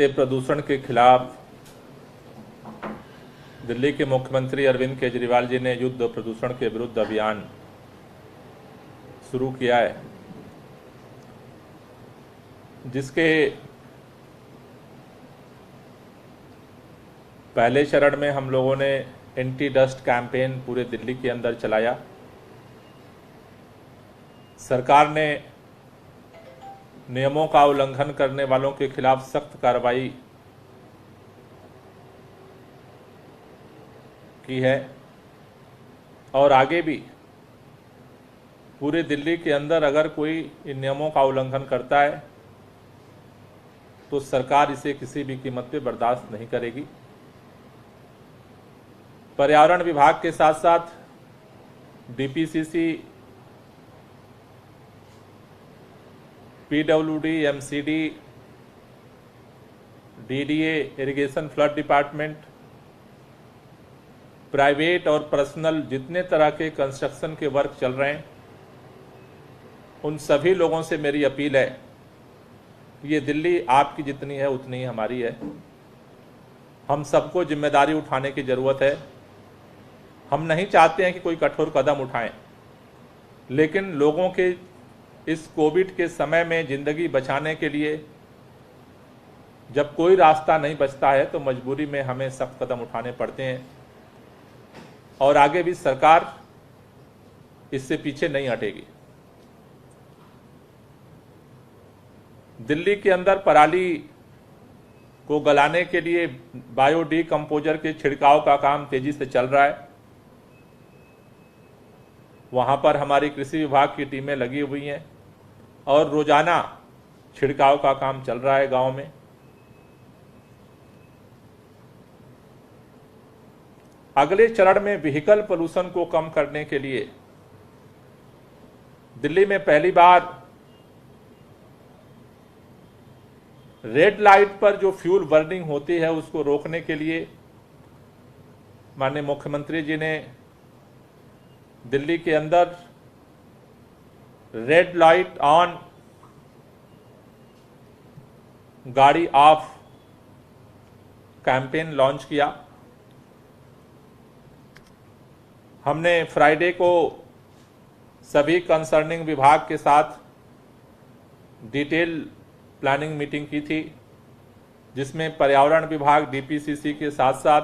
बढ़ते प्रदूषण के खिलाफ दिल्ली के मुख्यमंत्री अरविंद केजरीवाल जी ने युद्ध प्रदूषण के विरुद्ध अभियान शुरू किया है, जिसके पहले चरण में हम लोगों ने एंटी डस्ट कैंपेन पूरे दिल्ली के अंदर चलाया। सरकार ने नियमों का उल्लंघन करने वालों के खिलाफ सख्त कार्रवाई की है और आगे भी पूरे दिल्ली के अंदर अगर कोई इन नियमों का उल्लंघन करता है तो सरकार इसे किसी भी कीमत पे बर्दाश्त नहीं करेगी। पर्यावरण विभाग के साथ साथ DPCC, PWD, MCD, DDA, irrigation flood department, private और पर्सनल जितने तरह के कंस्ट्रक्शन के वर्क चल रहे हैं, उन सभी लोगों से मेरी अपील है, ये दिल्ली आपकी जितनी है उतनी ही हमारी है। हम सबको जिम्मेदारी उठाने की ज़रूरत है। हम नहीं चाहते हैं कि कोई कठोर कदम उठाएं, लेकिन लोगों के इस कोविड के समय में ज़िंदगी बचाने के लिए जब कोई रास्ता नहीं बचता है तो मजबूरी में हमें सख्त कदम उठाने पड़ते हैं और आगे भी सरकार इससे पीछे नहीं हटेगी। दिल्ली के अंदर पराली को गलाने के लिए बायोडिकम्पोजर के छिड़काव का काम तेजी से चल रहा है। वहां पर हमारी कृषि विभाग की टीमें लगी हुई हैं और रोजाना छिड़काव का काम चल रहा है गांव में। अगले चरण में व्हीकल पोल्यूशन को कम करने के लिए दिल्ली में पहली बार रेड लाइट पर जो फ्यूल बर्निंग होती है उसको रोकने के लिए माननीय मुख्यमंत्री जी ने दिल्ली के अंदर रेड लाइट ऑन गाड़ी ऑफ कैंपेन लॉन्च किया। हमने फ्राइडे को सभी कंसर्निंग विभाग के साथ डिटेल प्लानिंग मीटिंग की थी, जिसमें पर्यावरण विभाग, डीपीसीसी के साथ साथ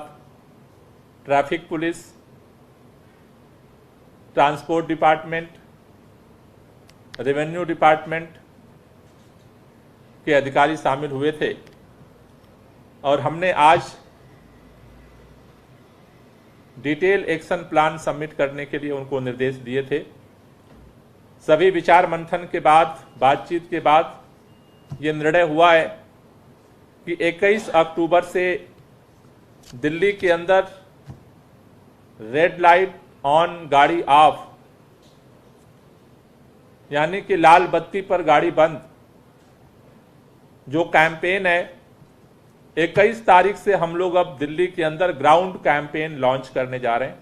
traffic police, transport department, revenue department के अधिकारी शामिल हुए थे और हमने आज डिटेल एक्शन प्लान सबमिट करने के लिए उनको निर्देश दिए थे। सभी विचार मंथन के बाद, बातचीत के बाद ये निर्णय हुआ है कि 21 अक्टूबर से दिल्ली के अंदर रेड लाइट ऑन गाड़ी ऑफ, यानी कि लाल बत्ती पर गाड़ी बंद, जो कैंपेन है 21 तारीख से हम लोग अब दिल्ली के अंदर ग्राउंड कैंपेन लॉन्च करने जा रहे हैं।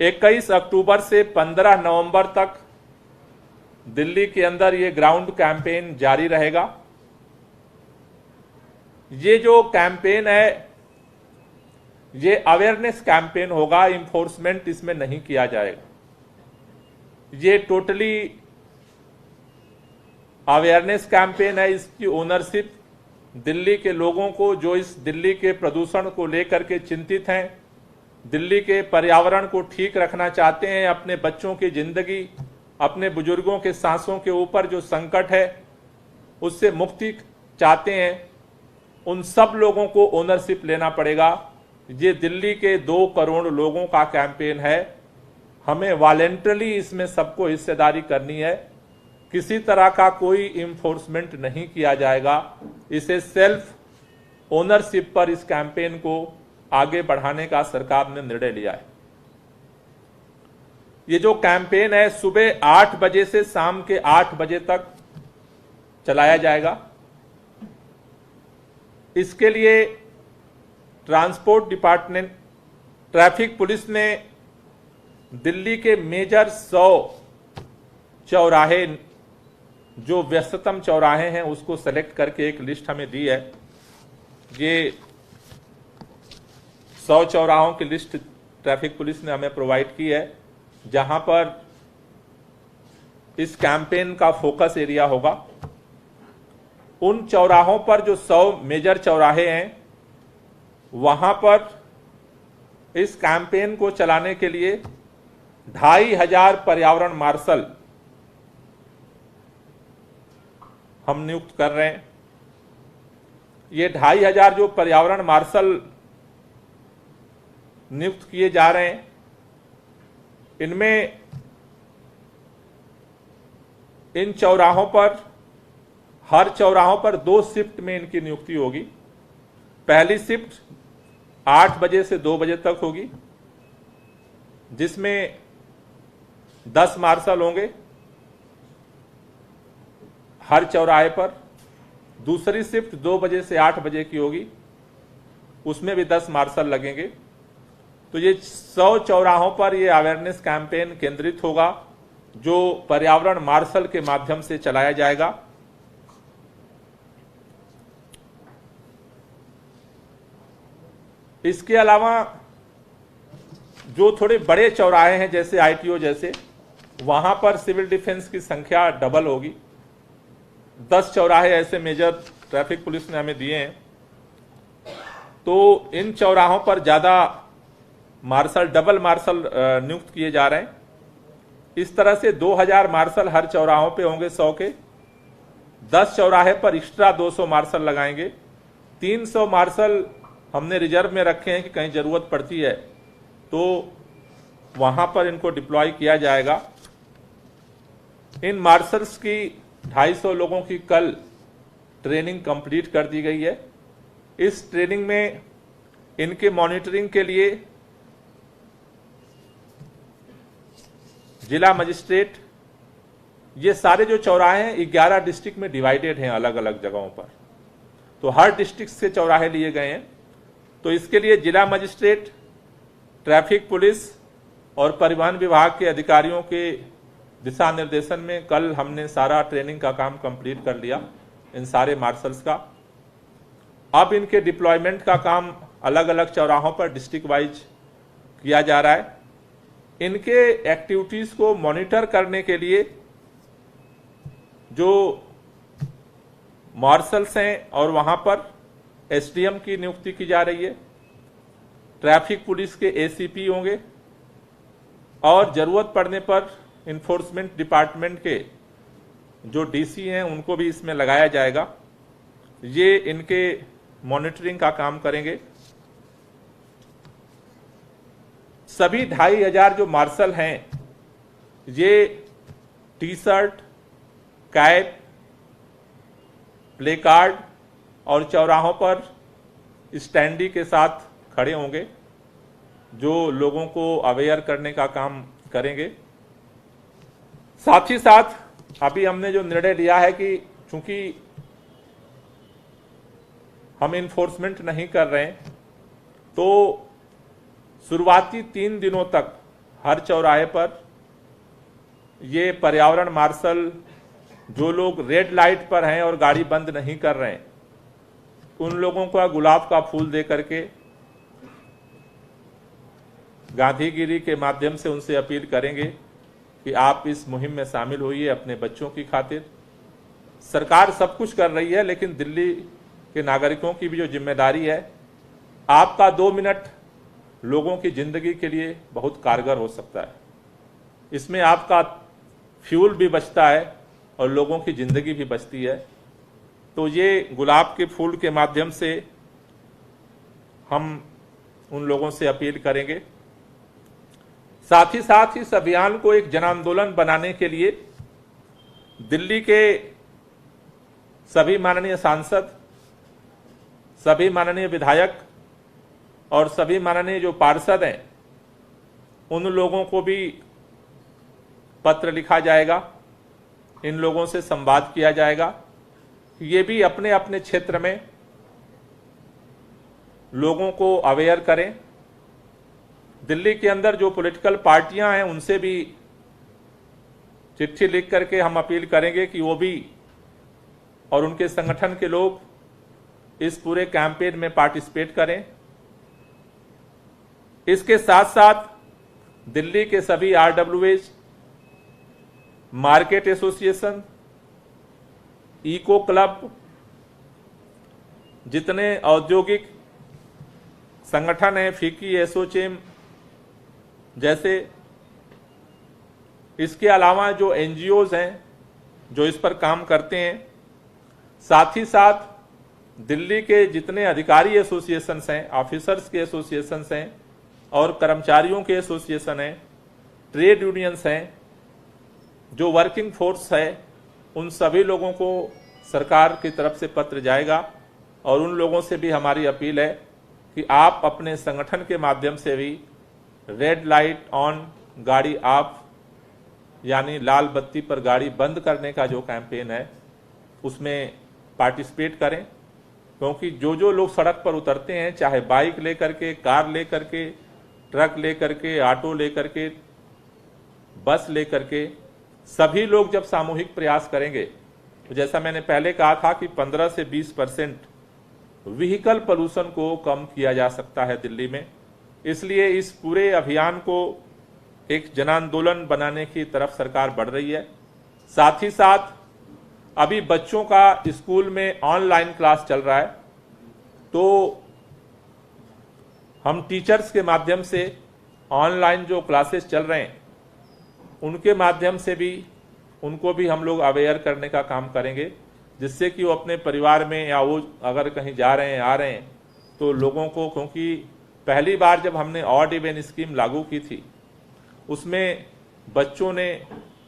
21 अक्टूबर से 15 नवंबर तक दिल्ली के अंदर ये ग्राउंड कैंपेन जारी रहेगा। ये जो कैंपेन है ये अवेयरनेस कैंपेन होगा, इंफोर्समेंट इसमें नहीं किया जाएगा। ये टोटली अवेयरनेस कैंपेन है। इसकी ओनरशिप दिल्ली के लोगों को, जो इस दिल्ली के प्रदूषण को लेकर के चिंतित हैं, दिल्ली के पर्यावरण को ठीक रखना चाहते हैं, अपने बच्चों की जिंदगी, अपने बुजुर्गों के सांसों के ऊपर जो संकट है उससे मुक्ति चाहते हैं, उन सब लोगों को ओनरशिप लेना पड़ेगा। ये दिल्ली के 2 करोड़ लोगों का कैंपेन है। हमें वॉलेंटरली इसमें सबको हिस्सेदारी करनी है। किसी तरह का कोई इन्फोर्समेंट नहीं किया जाएगा। इसे सेल्फ ओनरशिप पर इस कैंपेन को आगे बढ़ाने का सरकार ने निर्णय लिया है। ये जो कैंपेन है सुबह 8 बजे से शाम के 8 बजे तक चलाया जाएगा। इसके लिए ट्रांसपोर्ट डिपार्टमेंट, ट्रैफिक पुलिस ने दिल्ली के मेजर 100 चौराहे जो व्यस्ततम चौराहे हैं उसको सेलेक्ट करके एक लिस्ट हमें दी है। ये 100 चौराहों की लिस्ट ट्रैफिक पुलिस ने हमें प्रोवाइड की है, जहां पर इस कैंपेन का फोकस एरिया होगा। उन चौराहों पर जो 100 मेजर चौराहे हैं, वहां पर इस कैंपेन को चलाने के लिए 2500 पर्यावरण मार्शल हम नियुक्त कर रहे हैं। ये 2500 जो पर्यावरण मार्शल नियुक्त किए जा रहे हैं, इनमें इन चौराहों पर, हर चौराहों पर 2 शिफ्ट में इनकी नियुक्ति होगी। पहली शिफ्ट 8 बजे से 2 बजे तक होगी, जिसमें 10 मार्शल होंगे हर चौराहे पर। दूसरी शिफ्ट 2 बजे से 8 बजे की होगी, उसमें भी 10 मार्शल लगेंगे। तो ये 100 चौराहों पर ये अवेयरनेस कैंपेन केंद्रित होगा, जो पर्यावरण मार्शल के माध्यम से चलाया जाएगा। इसके अलावा जो थोड़े बड़े चौराहे हैं, जैसे आईटीओ जैसे, वहां पर सिविल डिफेंस की संख्या डबल होगी। 10 चौराहे ऐसे मेजर ट्रैफिक पुलिस ने हमें दिए हैं, तो इन चौराहों पर ज्यादा मार्शल, डबल मार्शल नियुक्त किए जा रहे हैं। इस तरह से 2000 मार्शल हर चौराहों पे होंगे 100 के। 10 चौराहे पर एक्स्ट्रा 200 मार्शल लगाएंगे। 300 मार्शल हमने रिजर्व में रखे हैं कि कहीं जरूरत पड़ती है तो वहां पर इनको डिप्लॉय किया जाएगा। इन मार्शल्स की 250 लोगों की कल ट्रेनिंग कंप्लीट कर दी गई है। इस ट्रेनिंग में इनके मॉनिटरिंग के लिए जिला मजिस्ट्रेट, ये सारे जो चौराहे हैं 11 डिस्ट्रिक्ट में डिवाइडेड हैं अलग अलग जगहों पर, तो हर डिस्ट्रिक्ट से चौराहे लिए गए हैं। तो इसके लिए जिला मजिस्ट्रेट, ट्रैफिक पुलिस और परिवहन विभाग के अधिकारियों के दिशा निर्देशन में कल हमने सारा ट्रेनिंग का काम कंप्लीट कर लिया इन सारे मार्शल्स का। अब इनके डिप्लॉयमेंट का काम अलग अलग चौराहों पर डिस्ट्रिक्ट वाइज किया जा रहा है। इनके एक्टिविटीज को मॉनिटर करने के लिए जो मार्शल्स हैं और वहां पर एसडीएम की नियुक्ति की जा रही है। ट्रैफिक पुलिस के एसीपी होंगे और जरूरत पड़ने पर इन्फोर्समेंट डिपार्टमेंट के जो डीसी हैं उनको भी इसमें लगाया जाएगा। ये इनके मॉनिटरिंग का काम करेंगे। सभी 2500 जो मार्शल हैं, ये T shirt, cap, play card और चौराहों पर स्टैंडी के साथ खड़े होंगे, जो लोगों को अवेयर करने का काम करेंगे। साथ ही साथ अभी हमने जो निर्णय लिया है कि चूंकि हम इन्फोर्समेंट नहीं कर रहे हैं, तो शुरुआती 3 दिनों तक हर चौराहे पर ये पर्यावरण मार्शल, जो लोग रेड लाइट पर हैं और गाड़ी बंद नहीं कर रहे हैं, उन लोगों को गुलाब का फूल दे करके गांधीगिरी के माध्यम से उनसे अपील करेंगे कि आप इस मुहिम में शामिल होइए अपने बच्चों की खातिर। सरकार सब कुछ कर रही है, लेकिन दिल्ली के नागरिकों की भी जो जिम्मेदारी है, आपका 2 मिनट लोगों की जिंदगी के लिए बहुत कारगर हो सकता है। इसमें आपका फ्यूल भी बचता है और लोगों की जिंदगी भी बचती है। तो ये गुलाब के फूल के माध्यम से हम उन लोगों से अपील करेंगे। साथ ही इस अभियान को एक जन आंदोलन बनाने के लिए दिल्ली के सभी माननीय सांसद, सभी माननीय विधायक और सभी माननीय जो पार्षद हैं, उन लोगों को भी पत्र लिखा जाएगा, इन लोगों से संवाद किया जाएगा। ये भी अपने अपने क्षेत्र में लोगों को अवेयर करें। दिल्ली के अंदर जो पॉलिटिकल पार्टियां हैं उनसे भी चिट्ठी लिख करके हम अपील करेंगे कि वो भी और उनके संगठन के लोग इस पूरे कैंपेन में पार्टिसिपेट करें। इसके साथ साथ दिल्ली के सभी आरडब्ल्यूएस, मार्केट एसोसिएशन, इको क्लब, जितने औद्योगिक संगठन हैं, फीकी, एसोचेम जैसे, इसके अलावा जो एनजीओज हैं जो इस पर काम करते हैं, साथ ही साथ दिल्ली के जितने अधिकारी एसोसिएशंस हैं, ऑफिसर्स के एसोसिएशंस हैं और कर्मचारियों के एसोसिएशन हैं, ट्रेड यूनियंस हैं, जो वर्किंग फोर्स है, उन सभी लोगों को सरकार की तरफ से पत्र जाएगा और उन लोगों से भी हमारी अपील है कि आप अपने संगठन के माध्यम से भी रेड लाइट ऑन गाड़ी ऑफ, यानी लाल बत्ती पर गाड़ी बंद करने का जो कैंपेन है उसमें पार्टिसिपेट करें। क्योंकि जो लोग सड़क पर उतरते हैं, चाहे बाइक लेकर के, कार लेकर के, ट्रक लेकर के, ऑटो लेकर के, बस लेकर के, सभी लोग जब सामूहिक प्रयास करेंगे तो जैसा मैंने पहले कहा था कि 15 से 20% व्हीकल पोल्यूशन को कम किया जा सकता है दिल्ली में। इसलिए इस पूरे अभियान को एक जन आंदोलन बनाने की तरफ सरकार बढ़ रही है। साथ ही साथ अभी बच्चों का स्कूल में ऑनलाइन क्लास चल रहा है, तो हम टीचर्स के माध्यम से ऑनलाइन जो क्लासेस चल रहे हैं उनके माध्यम से भी उनको भी हम लोग अवेयर करने का काम करेंगे, जिससे कि वो अपने परिवार में या वो अगर कहीं जा रहे हैं, आ रहे हैं, तो लोगों को, क्योंकि पहली बार जब हमने ऑड इवन स्कीम लागू की थी उसमें बच्चों ने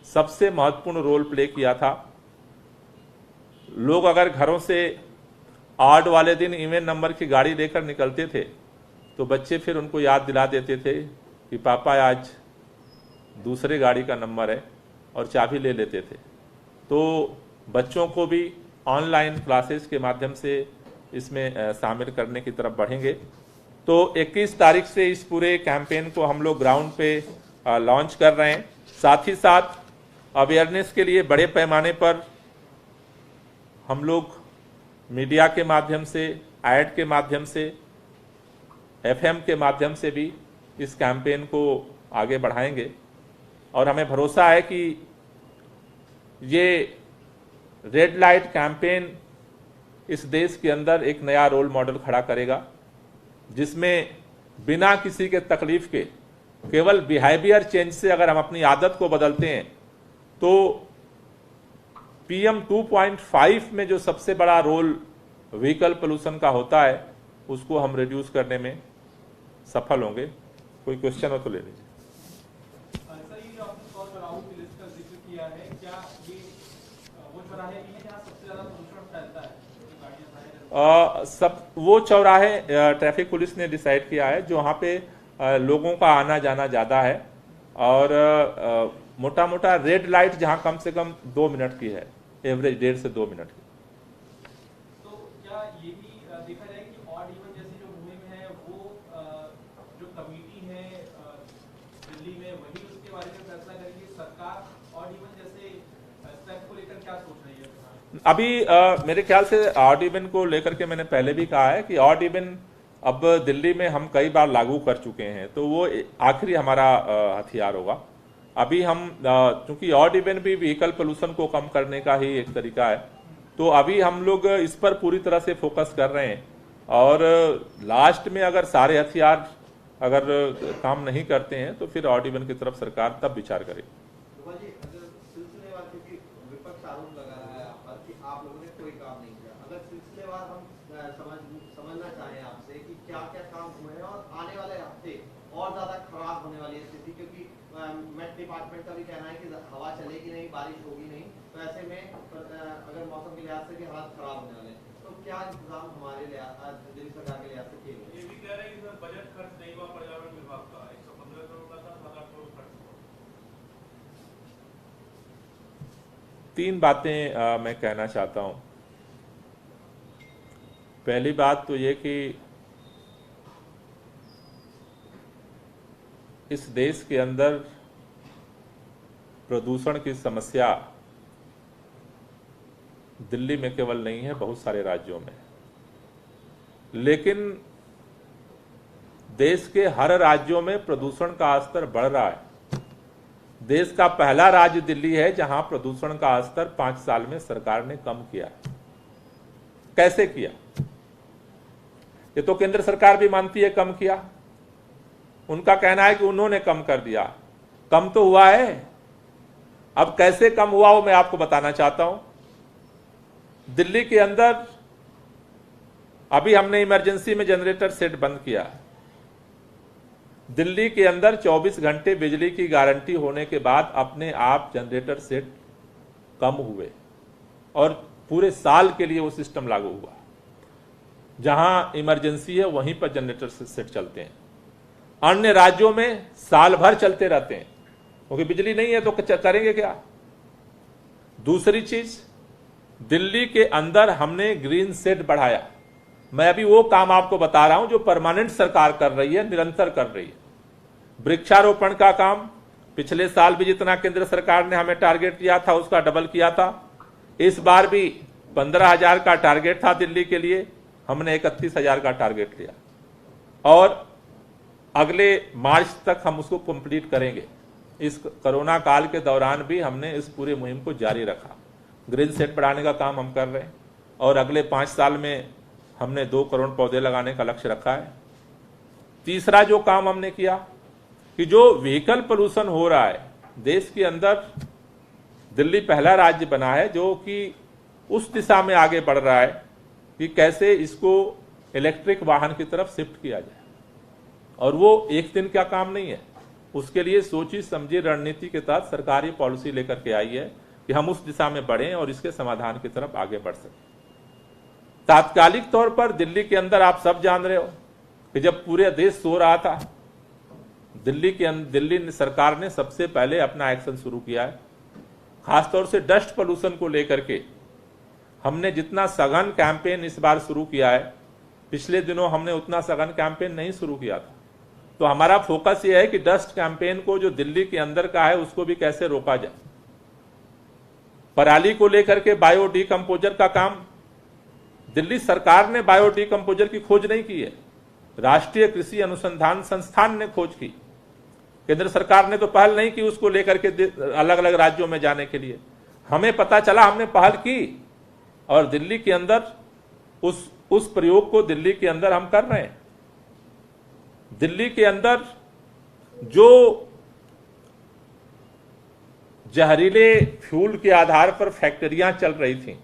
सबसे महत्वपूर्ण रोल प्ले किया था। लोग अगर घरों से ऑड वाले दिन इवन नंबर की गाड़ी लेकर निकलते थे तो बच्चे फिर उनको याद दिला देते थे कि पापा आज दूसरे गाड़ी का नंबर है और चाबी ले लेते थे। तो बच्चों को भी ऑनलाइन क्लासेस के माध्यम से इसमें शामिल करने की तरफ बढ़ेंगे। तो 21 तारीख से इस पूरे कैंपेन को हम लोग ग्राउंड पे लॉन्च कर रहे हैं। साथ ही साथ अवेयरनेस के लिए बड़े पैमाने पर हम लोग मीडिया के माध्यम से, ऐड के माध्यम से, एफएम के माध्यम से भी इस कैंपेन को आगे बढ़ाएंगे और हमें भरोसा है कि ये रेड लाइट कैंपेन इस देश के अंदर एक नया रोल मॉडल खड़ा करेगा, जिसमें बिना किसी के तकलीफ के, केवल बिहेवियर चेंज से अगर हम अपनी आदत को बदलते हैं तो PM 2.5 में जो सबसे बड़ा रोल व्हीकल पोल्यूशन का होता है उसको हम रिड्यूस करने में सफल होंगे। कोई क्वेश्चन हो तो ले लीजिए। सब वो चौराहे ट्रैफिक पुलिस ने डिसाइड किया है जो वहाँ पे लोगों का आना जाना ज़्यादा है और मोटा मोटा रेड लाइट जहाँ कम से कम 2 मिनट की है, एवरेज 1.5 से 2 मिनट की। तो क्या ये भी देखा जाए कि ऑड इवन जैसी जो मुहिम है वो जो कमेटी है दिल्ली में वही उसके बारे में फैसला करेगी, सरकार ऑड इवन जैसे स्टेप को लेकर क्या सोच रही है? अभी मेरे ख्याल से ऑड इवन को लेकर के मैंने पहले भी कहा है कि ऑड इवन अब दिल्ली में हम कई बार लागू कर चुके हैं, तो वो आखिरी हमारा हथियार होगा। अभी हम चूंकि ऑड इवन भी व्हीकल पोल्यूशन को कम करने का ही एक तरीका है, तो अभी हम लोग इस पर पूरी तरह से फोकस कर रहे हैं और लास्ट में अगर सारे हथियार अगर काम नहीं करते हैं तो फिर ऑड इवन की तरफ सरकार तब विचार करे। समझना चाहें आपसे कि क्या क्या काम हुए हैं और आने वाले हफ्ते और ज्यादा खराब होने वाली है स्थिति, क्योंकि मेट डिपार्टमेंट का भी कहना है कि हवा चलेगी नहीं, बारिश होगी नहीं, तो ऐसे में अगर मौसम के लिहाज से भी हालात खराब होने वाले हैं, तो क्या इंतजाम हमारे दिल्ली सरकार के लिहाज से किए गए? ये भी कह रहे हैं कि बजट खर्च नहीं हुआ पर्यावरण विभाग का, 115 करोड़ का था, 7 करोड़ खर्च हुआ। 3 बातें मैं कहना चाहता हूं। पहली बात तो ये कि इस देश के अंदर प्रदूषण की समस्या दिल्ली में केवल नहीं है, बहुत सारे राज्यों में, लेकिन देश के हर राज्यों में प्रदूषण का स्तर बढ़ रहा है। देश का पहला राज्य दिल्ली है जहां प्रदूषण का स्तर 5 साल में सरकार ने कम किया। कैसे किया? ये तो केंद्र सरकार भी मानती है कम किया, उनका कहना है कि उन्होंने कम कर दिया। कम तो हुआ है, अब कैसे कम हुआ वो मैं आपको बताना चाहता हूं। दिल्ली के अंदर अभी हमने इमरजेंसी में जनरेटर सेट बंद किया। दिल्ली के अंदर 24 घंटे बिजली की गारंटी होने के बाद अपने आप जनरेटर सेट कम हुए और पूरे साल के लिए वो सिस्टम लागू हुआ। जहां इमरजेंसी है वहीं पर जनरेटर सेट चलते हैं। अन्य राज्यों में साल भर चलते रहते हैं क्योंकि बिजली नहीं है तो करेंगे क्या। दूसरी चीज, दिल्ली के अंदर हमने ग्रीन शेड बढ़ाया। मैं अभी वो काम आपको बता रहा हूं जो परमानेंट सरकार कर रही है, निरंतर कर रही है। वृक्षारोपण का काम पिछले साल भी जितना केंद्र सरकार ने हमें टारगेट दिया था उसका डबल किया था। इस बार भी 15,000 का टारगेट था दिल्ली के लिए, हमने 31,000 का टारगेट लिया और अगले मार्च तक हम उसको कंप्लीट करेंगे। इस कोरोना काल के दौरान भी हमने इस पूरे मुहिम को जारी रखा। ग्रीन सेट बढ़ाने का काम हम कर रहे हैं और अगले 5 साल में हमने 2 करोड़ पौधे लगाने का लक्ष्य रखा है। तीसरा जो काम हमने किया कि जो व्हीकल पोल्यूशन हो रहा है देश के अंदर, दिल्ली पहला राज्य बना है जो कि उस दिशा में आगे बढ़ रहा है कि कैसे इसको इलेक्ट्रिक वाहन की तरफ शिफ्ट किया जाए। और वो एक दिन का काम नहीं है, उसके लिए सोची समझी रणनीति के तहत सरकारी पॉलिसी लेकर के आई है कि हम उस दिशा में बढ़ें और इसके समाधान की तरफ आगे बढ़ सकें। तात्कालिक तौर पर दिल्ली के अंदर आप सब जान रहे हो कि जब पूरे देश सो रहा था, दिल्ली सरकार ने सबसे पहले अपना एक्शन शुरू किया है। खासतौर से डस्ट पोल्यूशन को लेकर के हमने जितना सघन कैंपेन इस बार शुरू किया है, पिछले दिनों हमने उतना सघन कैंपेन नहीं शुरू किया था। तो हमारा फोकस यह है कि डस्ट कैंपेन को जो दिल्ली के अंदर का है उसको भी कैसे रोका जाए। पराली को लेकर के बायो डिकम्पोजर का काम, दिल्ली सरकार ने बायो डिकम्पोजर की खोज नहीं की है, राष्ट्रीय कृषि अनुसंधान संस्थान ने खोज की। केंद्र सरकार ने तो पहल नहीं की उसको लेकर के अलग अलग राज्यों में जाने के लिए। हमें पता चला, हमने पहल की और दिल्ली के अंदर उस प्रयोग को दिल्ली के अंदर हम कर रहे हैं। दिल्ली के अंदर जो जहरीले फ्यूल के आधार पर फैक्ट्रियां चल रही थीं,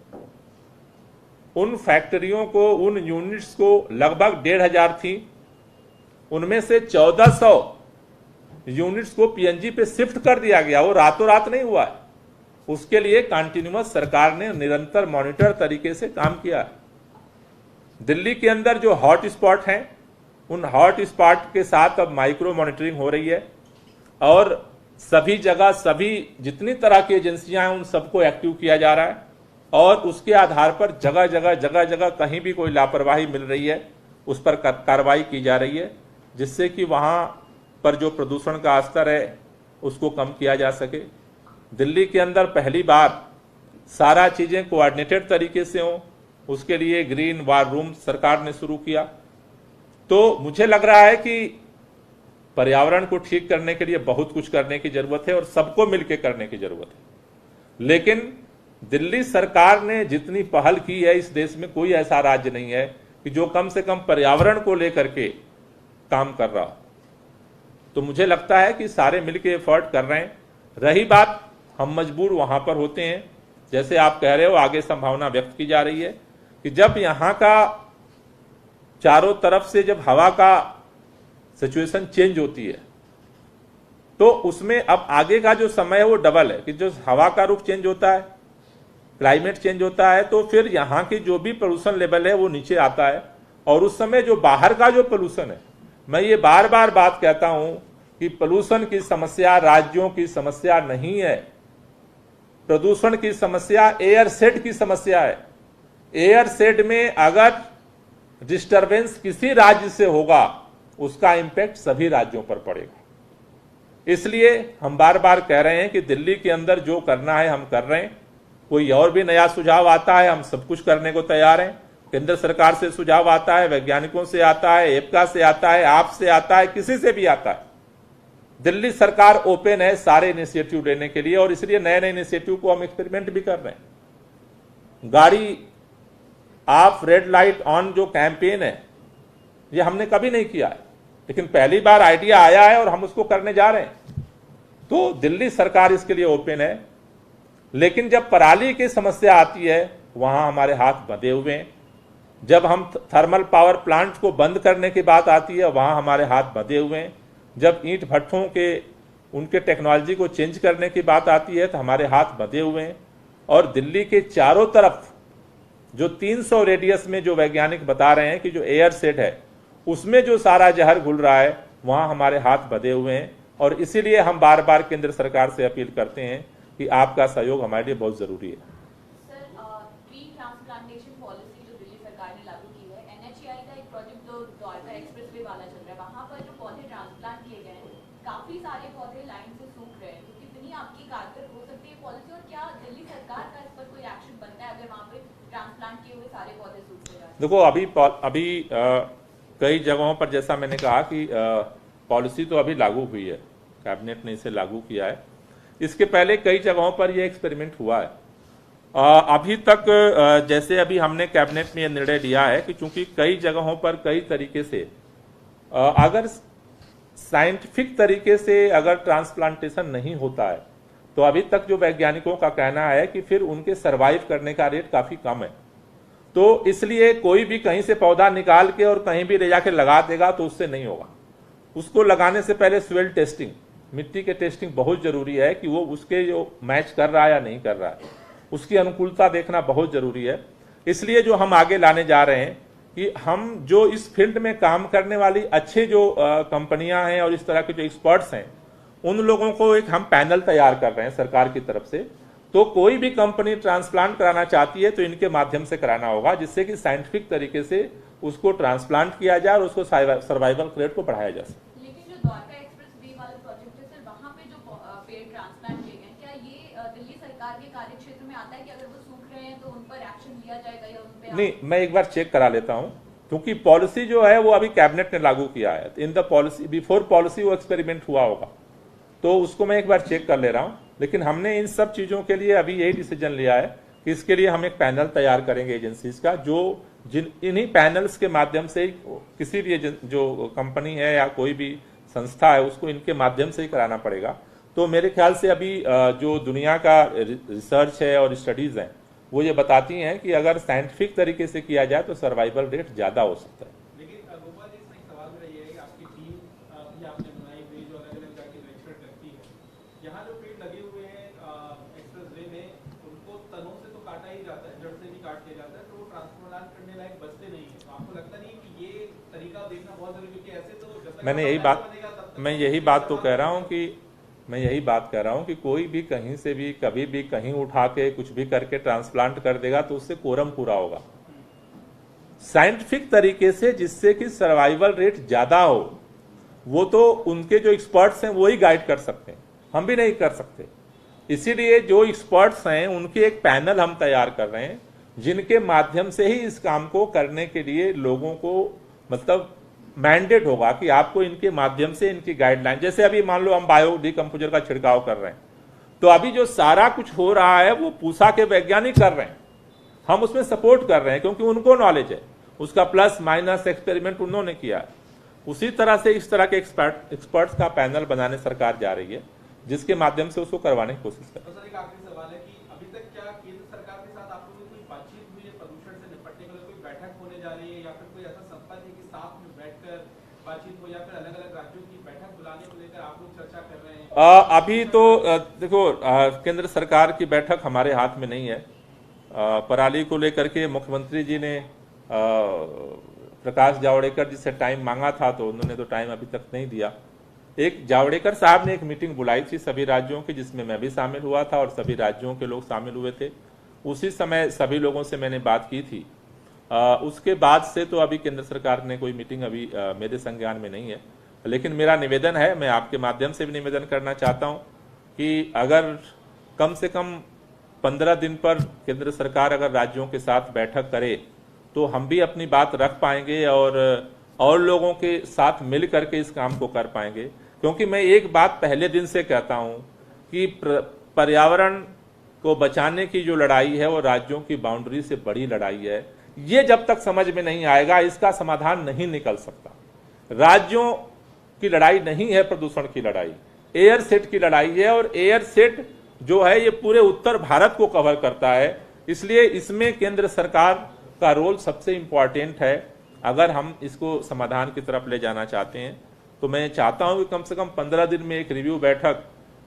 उन फैक्ट्रियों को, उन यूनिट्स को लगभग 1,500 थी, उनमें से 1,400 यूनिट्स को पीएनजी पे शिफ्ट कर दिया गया। वो रातों रात नहीं हुआ है, उसके लिए कंटिन्यूअस सरकार ने निरंतर मॉनिटर तरीके से काम किया। दिल्ली के अंदर जो हॉट स्पॉट हैं, उन हॉट स्पॉट के साथ अब माइक्रो मॉनिटरिंग हो रही है और सभी जगह, सभी जितनी तरह की एजेंसियां हैं उन सबको एक्टिव किया जा रहा है और उसके आधार पर जगह जगह कहीं भी कोई लापरवाही मिल रही है उस पर कार्रवाई की जा रही है, जिससे कि वहां पर जो प्रदूषण का स्तर है उसको कम किया जा सके। दिल्ली के अंदर पहली बार सारा चीजें कोऑर्डिनेटेड तरीके से हों, उसके लिए ग्रीन वार रूम सरकार ने शुरू किया। तो मुझे लग रहा है कि पर्यावरण को ठीक करने के लिए बहुत कुछ करने की जरूरत है और सबको मिलकर करने की जरूरत है। लेकिन दिल्ली सरकार ने जितनी पहल की है, इस देश में कोई ऐसा राज्य नहीं है कि जो कम से कम पर्यावरण को लेकर के काम कर रहा हो। तो मुझे लगता है कि सारे मिलकर एफर्ट कर रहे हैं। रही बात, हम मजबूर वहां पर होते हैं, जैसे आप कह रहे हो, आगे संभावना व्यक्त की जा रही है कि जब यहां का चारों तरफ से जब हवा का सिचुएशन चेंज होती है तो उसमें अब आगे का जो समय है वो डबल है कि जो हवा का रुख चेंज होता है, क्लाइमेट चेंज होता है, तो फिर यहाँ की जो भी पोल्यूशन लेवल है वो नीचे आता है और उस समय जो बाहर का जो पोल्यूशन है, मैं ये बार बार बात कहता हूं कि पोल्यूशन की समस्या राज्यों की समस्या नहीं है। प्रदूषण की समस्या एयर सेड की समस्या है। एयर सेड में अगर डिस्टरबेंस किसी राज्य से होगा उसका इंपैक्ट सभी राज्यों पर पड़ेगा। इसलिए हम बार बार कह रहे हैं कि दिल्ली के अंदर जो करना है हम कर रहे हैं। कोई और भी नया सुझाव आता है हम सब कुछ करने को तैयार हैं। केंद्र सरकार से सुझाव आता है, वैज्ञानिकों से आता है, एपका से आता है, आपसे आता है, किसी से भी आता है। दिल्ली सरकार ओपन है सारे इनिशिएटिव लेने के लिए और इसलिए नए नए इनिशिएटिव को हम एक्सपेरिमेंट भी कर रहे हैं। गाड़ी ऑफ रेड लाइट ऑन जो कैंपेन है ये हमने कभी नहीं किया है, लेकिन पहली बार आइडिया आया है और हम उसको करने जा रहे हैं। तो दिल्ली सरकार इसके लिए ओपन है, लेकिन जब पराली की समस्या आती है वहां हमारे हाथ बंधे हुए हैं। जब हम थर्मल पावर प्लांट को बंद करने की बात आती है वहां हमारे हाथ बंधे हुए हैं। जब ईंट भट्ठों के उनके टेक्नोलॉजी को चेंज करने की बात आती है तो हमारे हाथ बंधे हुए हैं। और दिल्ली के चारों तरफ जो 300 रेडियस में जो वैज्ञानिक बता रहे हैं कि जो एयर सेट है उसमें जो सारा जहर घुल रहा है वहां हमारे हाथ बंधे हुए हैं। और इसीलिए हम बार बार केंद्र सरकार से अपील करते हैं कि आपका सहयोग हमारे लिए बहुत जरूरी है। सर, ट्री ट्रांसप्लांटेशन पॉलिसी जो दिल्ली सरकार ने लागू की है, एनएचएआई का एक प्रोजेक्ट जो द्वारका एक्सप्रेसवे वाला चल रहा है, वहां पर जो पौधे ट्रांसप्लांट किए गए हैं काफी सारे पौधे लाइन से सूख रहे हैं। तो कितनी आपकी कारगर हो सकती है पॉलिसी और क्या दिल्ली सरकार का इस पर कोई एक्शन बनता है अगर वहां पे ट्रांसप्लांट किए हुए सारे पौधे सूख रहे हैं? देखो अभी कई जगहों पर जैसा मैंने कहा कि पॉलिसी तो अभी लागू हुई है, कैबिनेट ने इसे लागू किया है। इसके पहले कई जगहों पर यह एक्सपेरिमेंट हुआ है। अभी तक जैसे अभी हमने कैबिनेट में यह निर्णय लिया है कि चूंकि कई जगहों पर कई तरीके से अगर साइंटिफिक तरीके से अगर ट्रांसप्लांटेशन नहीं होता है तो अभी तक जो वैज्ञानिकों का कहना है कि फिर उनके सरवाइव करने का रेट काफी कम है। तो इसलिए कोई भी कहीं से पौधा निकाल के और कहीं भी ले जाके लगा देगा तो उससे नहीं होगा। उसको लगाने से पहले सॉइल टेस्टिंग, मिट्टी के टेस्टिंग बहुत जरूरी है कि वो उसके जो मैच कर रहा है या नहीं कर रहा है, उसकी अनुकूलता देखना बहुत जरूरी है। इसलिए जो हम आगे लाने जा रहे हैं कि हम जो इस फील्ड में काम करने वाली अच्छे जो कंपनियां हैं और इस तरह के जो एक्सपर्ट्स हैं उन लोगों को एक हम पैनल तैयार कर रहे हैं सरकार की तरफ से। तो कोई भी कंपनी ट्रांसप्लांट कराना चाहती है तो इनके माध्यम से कराना होगा, जिससे कि साइंटिफिक तरीके से उसको ट्रांसप्लांट किया जाए और उसको सर्वाइवल रेट को बढ़ाया जा सके। लेकिन जो द्वारका एक्सप्रेसवे वाला प्रोजेक्ट है सर, वहां पे जो पेड़ ट्रांसप्लांट किए गए, क्या ये दिल्ली सरकार के कार्यक्षेत्र में आता है कि अगर वो सूख रहे हैं तो उन पर एक्शन लिया जाएगा या उन पे? नहीं, मैं एक बार चेक करा लेता हूं, क्योंकि पॉलिसी जो है वो अभी कैबिनेट ने लागू किया है। In the policy before policy वो एक्सपेरिमेंट हुआ होगा, तो उसको मैं एक बार चेक कर ले रहा हूं। लेकिन हमने इन सब चीजों के लिए अभी यही डिसीजन लिया है कि इसके लिए हम एक पैनल तैयार करेंगे एजेंसीज का, जो इन्हीं पैनल्स के माध्यम से किसी भी जो कंपनी है या कोई भी संस्था है उसको इनके माध्यम से ही कराना पड़ेगा। तो मेरे ख्याल से अभी जो दुनिया का रिसर्च है और स्टडीज हैं वो ये बताती हैं कि अगर साइंटिफिक तरीके से किया जाए तो सर्वाइवल रेट ज्यादा हो सकता है। लेकिन गोपाल जी, इसमें एक सवाल मेरा ये है कि आपकी टीम भी आपने बनाई हुई जो अलग अलग जाके निरीक्षण करती है, यहाँ जो पेड़ लगे हुए हैं एक्सप्रेसवे में उनको तनों से तो काटा ही जाता है, जड़ से भी काट दिया जाता है, तो वो ट्रांसप्लांट करने लायक बचते नहीं है। तो आपको लगता नहीं कि ये तरीका देखना बहुत जरूरी है, क्योंकि ऐसे तो मैं यही बात तो कह रहा हूँ कि मैं यही बात कह रहा हूं कि कोई भी कहीं से भी कभी भी कहीं उठा के कुछ भी करके ट्रांसप्लांट कर देगा तो उससे कोरम पूरा होगा। साइंटिफिक तरीके से जिससे कि सर्वाइवल रेट ज्यादा हो वो तो उनके जो एक्सपर्ट्स हैं वो ही गाइड कर सकते हैं, हम भी नहीं कर सकते। इसीलिए जो एक्सपर्ट्स हैं उनके एक पैनल हम तैयार कर रहे हैं जिनके माध्यम से ही इस काम को करने के लिए लोगों को मतलब मैंडेट होगा कि आपको इनके माध्यम से इनकी गाइडलाइन, जैसे अभी मान लो हम बायो डिकम्पोजर का छिड़काव कर रहे हैं तो अभी जो सारा कुछ हो रहा है वो पूसा के वैज्ञानिक कर रहे हैं, हम उसमें सपोर्ट कर रहे हैं क्योंकि उनको नॉलेज है, उसका प्लस माइनस एक्सपेरिमेंट उन्होंने किया है। उसी तरह से इस तरह के एक्सपर्ट्स का पैनल बनाने सरकार जा रही है जिसके माध्यम से उसको करवाने की कोशिश कर। सर, एक आखिरी सवाल है कि अभी तक क्या केंद्र सरकार के साथ आप लोगों की कोई बातचीत हुई है प्रदूषण से निपटने के लिए? कोई बैठक होने जा रही है या फिर कोई ऐसा संपन्न है कि साथ में बैठकर बातचीत हो या फिर अलग अलग राज्यों की बैठक बुलाने को लेकर आप लोग चर्चा कर रहे हैं? अभी तो देखो केंद्र सरकार की बैठक हमारे हाथ में नहीं है। पराली को लेकर के मुख्यमंत्री जी ने प्रकाश जावड़ेकर जी से टाइम मांगा था तो उन्होंने तो टाइम अभी तक नहीं दिया। एक जावड़ेकर साहब ने एक मीटिंग बुलाई थी सभी राज्यों की जिसमें मैं भी शामिल हुआ था और सभी राज्यों के लोग शामिल हुए थे। उसी समय सभी लोगों से मैंने बात की थी। उसके बाद से तो अभी केंद्र सरकार ने कोई मीटिंग अभी मेरे संज्ञान में नहीं है। लेकिन मेरा निवेदन है, मैं आपके माध्यम से भी निवेदन करना चाहता हूं कि अगर कम से कम 15 दिन पर केंद्र सरकार अगर राज्यों के साथ बैठक करे तो हम भी अपनी बात रख पाएंगे और लोगों के साथ मिल करके इस काम को कर पाएंगे। क्योंकि मैं एक बात पहले दिन से कहता हूं कि पर्यावरण को बचाने की जो लड़ाई है वो राज्यों की बाउंड्री से बड़ी लड़ाई है। ये जब तक समझ में नहीं आएगा इसका समाधान नहीं निकल सकता। राज्यों की लड़ाई नहीं है प्रदूषण की लड़ाई, एयर सेट की लड़ाई है, और एयर सेट जो है ये पूरे उत्तर भारत को कवर करता है। इसलिए इसमें केंद्र सरकार का रोल सबसे इंपॉर्टेंट है। अगर हम इसको समाधान की तरफ ले जाना चाहते हैं तो मैं चाहता हूं कि कम से कम 15 दिन में एक रिव्यू बैठक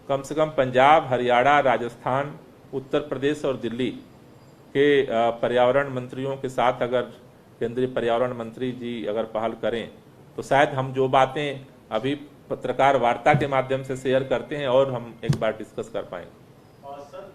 कम से कम पंजाब, हरियाणा, राजस्थान, उत्तर प्रदेश और दिल्ली के पर्यावरण मंत्रियों के साथ अगर केंद्रीय पर्यावरण मंत्री जी अगर पहल करें तो शायद हम जो बातें अभी पत्रकार वार्ता के माध्यम से शेयर करते हैं और हम एक बार डिस्कस कर पाएंगे। सर